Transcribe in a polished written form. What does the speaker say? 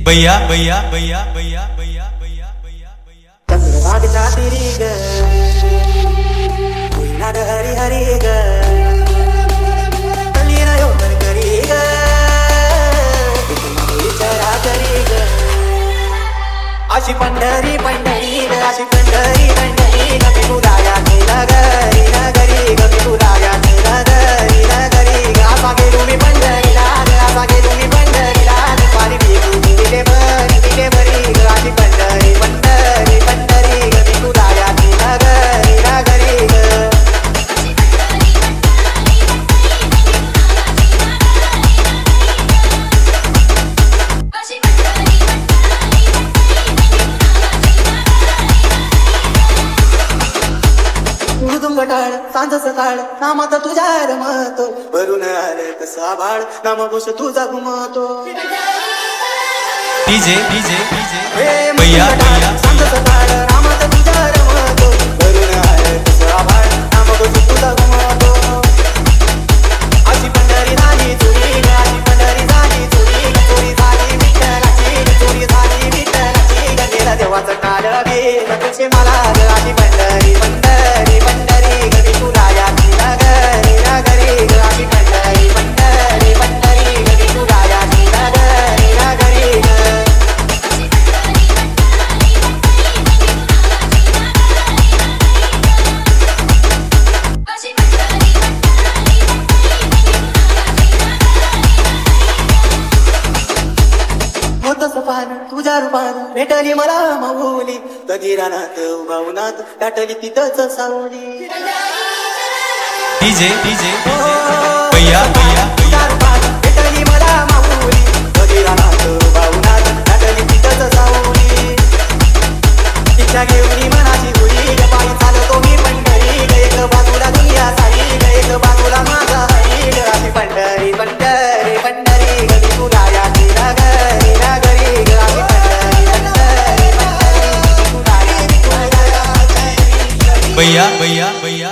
भैया भैया भैया भैया भैया भैया भैया भैया चंद्रभाग चातिरी ग नाड हरी हरी ग कलीना योमन करी ग विचारा करी ग अशी पंढरी पंढरी ग अशी पंढरी पंढरी ग विपुराया केला गरी नगरी ग विपुराया केला गरी नगरी ग आसा गेलो मी पंढरीला ग आसा गेलो मी पंढरीला ग पारी दिले बरी ग अशी पंढरी पंढरी पंढरी ग विपुराया केला गरी नगरी ग घटाळ सांज सकाळ नामात तुझ्या रमतो भरून आले कसा बाळ नामघोष तुझा घुमतो डीजे डीजे डीजे भैया भैया सांज सकाळ नामात तुझ्या रमतो भरून आले कसा बाळ नामघोष तुझा घुमतो अशी पंढरी झाली चोरी अशी पंढरी झाली चोरी चोरी झाली विठ्ठलाची चोरी झाली विठ्ठलाची गेला देवाचं काळ गेला तुझे मला अशी पंढरी पंढरी पंढरी तुझ्या रूपानं भेटली मला माऊली कधी रानात उभावनात दाटली तिथंच सावली डीजे डीजे भैया भैया तुझ्या रूपानं भेटली मला माऊली कधी रानात उभावनात दाटली तिथंच सावली इच्छा घेऊन मनाची धुळी पायी चालतो मी पंढरी एक बाजूला दुनिया सारी एक बाजूला माझा हरी अशी पंढरी पंढरी पंढरी गली तुला केला गरी नगरी भैया भैया भैया